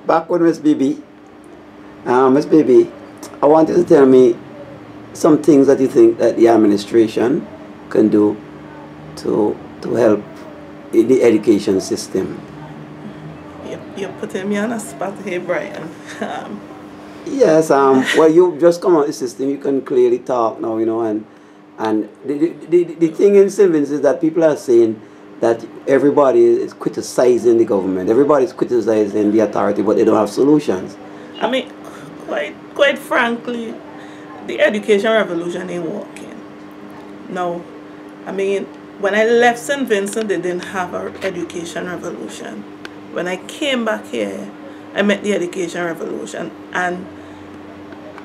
back with Miss Bibby. Miss Bibby, I want you to tell me some things that you think that the administration can do to help in the education system. You're putting me on a spot here, Brian. Yes, well, you just come out of the system, you can clearly talk now, you know, and the thing in St. Vincent is that people are saying that everybody is criticizing the government, everybody's criticizing the authority, but they don't have solutions. I mean, quite frankly, the education revolution ain't working. No, I mean, when I left St. Vincent, they didn't have an education revolution. When I came back here, I met the education revolution, and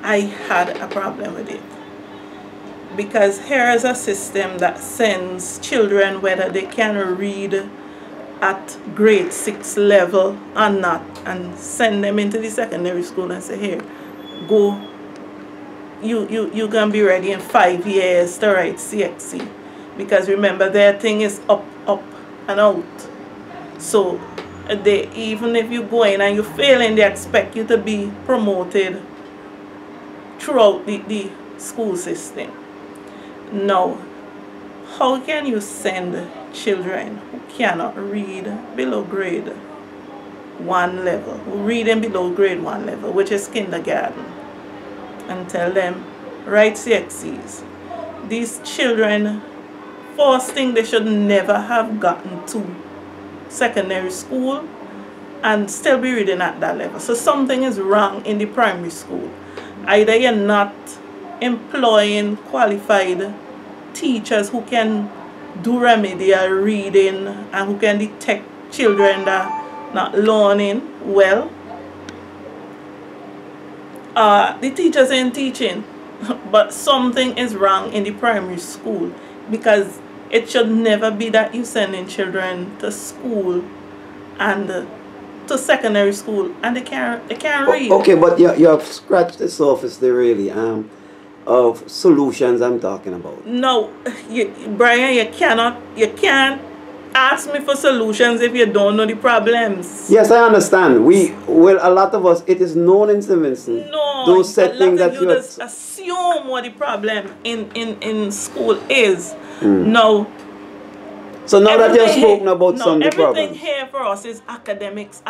I had a problem with it. Because here is a system that sends children, whether they can read at grade 6 level or not, and send them into the secondary school and say, here, go, you can be ready in 5 years to write CXC. Because remember, their thing is up, and out. So they, even if you go in and you fail in, they expect you to be promoted throughout the school system. Now, how can you send children who cannot read below grade 1 level, who reading below grade 1 level, which is kindergarten, and tell them, write CXCs? These children, first thing, they should never have gotten to secondary school and still be reading at that level. So something is wrong in the primary school. Either you're not employing qualified teachers who can do remedial reading and who can detect children that are not learning well. The teachers ain't teaching, but something is wrong in the primary school, because it should never be that you're sending children to school and to secondary school and they can't read. Okay, but you have scratched the surface there, really, of solutions I'm talking about. No, Brian, you can't ask me for solutions if you don't know the problems. Yes, I understand. Well, a lot of us, it is known in St. Vincent. No, those settings that you just assume what the problem in school is. No. So now that you've spoken about some of the problems. Everything here for us is academics.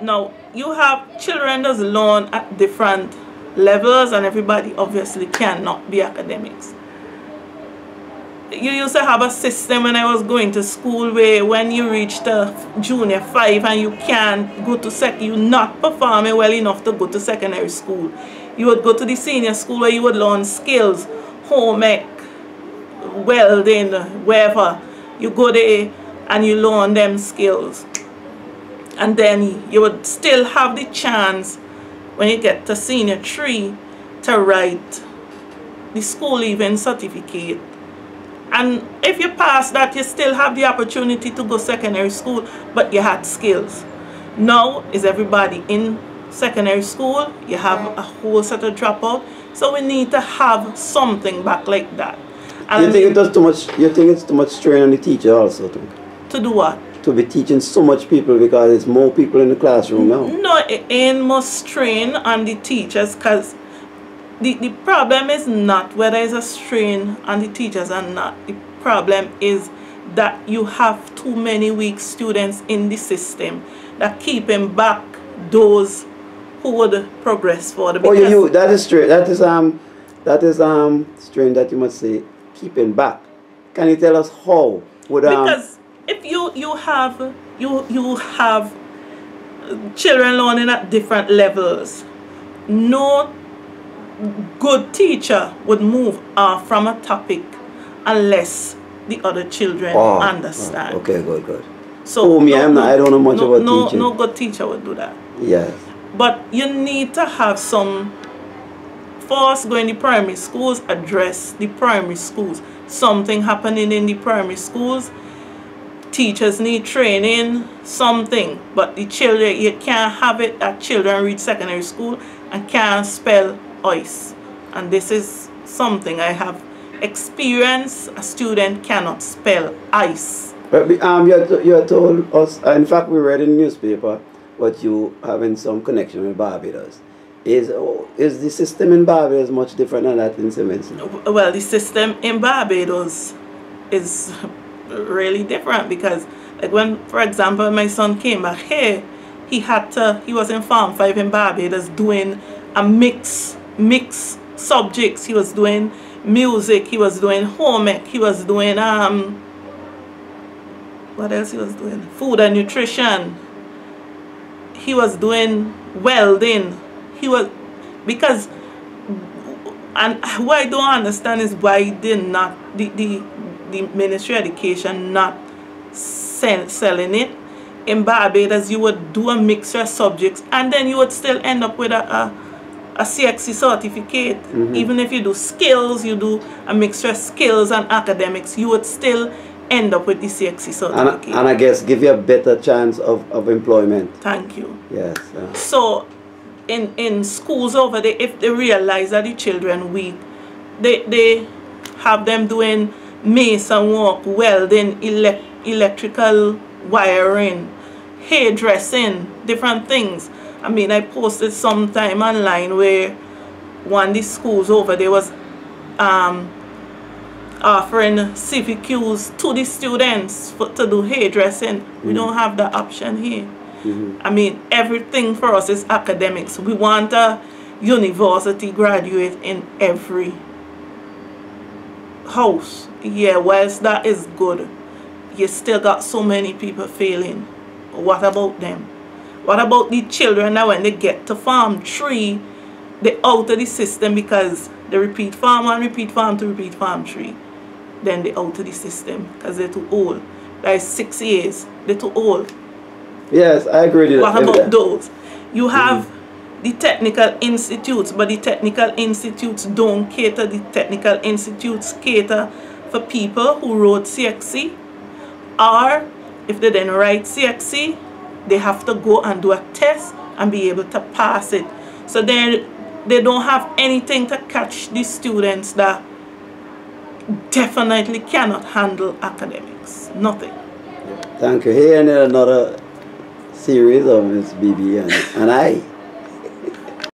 Now, you have children that learn at different levels, and everybody obviously cannot be academics. You used to have a system when I was going to school where when you reach the junior 5 and you can't go to you're not performing well enough to go to secondary school, you would go to the senior school where you would learn skills, home ec, welding, wherever. You go there and you learn them skills. And then you would still have the chance when you get to senior 3 to write the school leaving certificate. And if you pass that, you still have the opportunity to go secondary school, but you had skills. Now is everybody in secondary school, you have a whole set of dropout. So we need to have something back like that. And you think it does too much? You think it's too much strain on the teacher also too? To do what? To be teaching so much people, because there's more people in the classroom now. No, it ain't much strain on the teachers, because the problem is not whether it's a strain on the teachers or not. The problem is that you have too many weak students in the system that keeping back those who would progress further. Oh, that is straight. That is strain that you must say keeping back. Can you tell us how? Because if you have children learning at different levels, no good teacher would move off from a topic unless the other children understand. Okay, good. So I don't know much about teaching. No good teacher would do that. Yes. But you need to have some force going to primary schools, address the primary schools. Something happening in the primary schools. Teachers need training, something. But the children, you can't have it that children reach secondary school and can't spell ice. And this is something I have experienced. A student cannot spell ice. But you had told us, in fact, we read in the newspaper, what you having some connection with Barbados. Is the system in Barbados much different than that in St. Vincent? Well, the system in Barbados is really different because, like when, for example, my son came back here, he was in Farm 5 in Barbados doing a mix subjects. He was doing music, he was doing home ec, he was doing what else he was doing? Food and nutrition. He was doing welding. He was, because, and what I don't understand is why did not the Ministry of Education not selling it. In Barbados, you would do a mixture of subjects and then you would still end up with a CXC certificate. Even if you do skills, you do a mixture of skills and academics, you would still end up with the CXC certificate. And I guess give you a better chance of employment. Thank you. Yes. So in schools over there, if they realize that the children weak, they have them doing mason work, welding, electrical wiring, hairdressing, different things. I mean, I posted sometime online where one of the schools over there was offering CVQs to the students to do hairdressing. We don't have that option here. I mean, everything for us is academics. We want a university graduate in every house. Yeah, whilst that is good, you still got so many people failing. What about them? What about the children that when they get to Farm 3, they out of the system because they repeat Farm 1, repeat Farm 2, repeat Farm 3. Then they out of the system because they're too old. That is 6 years. They're too old. Yes, I agree with that. What about those? You have the technical institutes, but the technical institutes don't cater. The technical institutes cater for people who wrote CXC, or if they didn't write CXC, they have to go and do a test and be able to pass it. So they don't have anything to catch the students that definitely cannot handle academics. Nothing. Thank you. Here and another series of Ms. Bibby and I.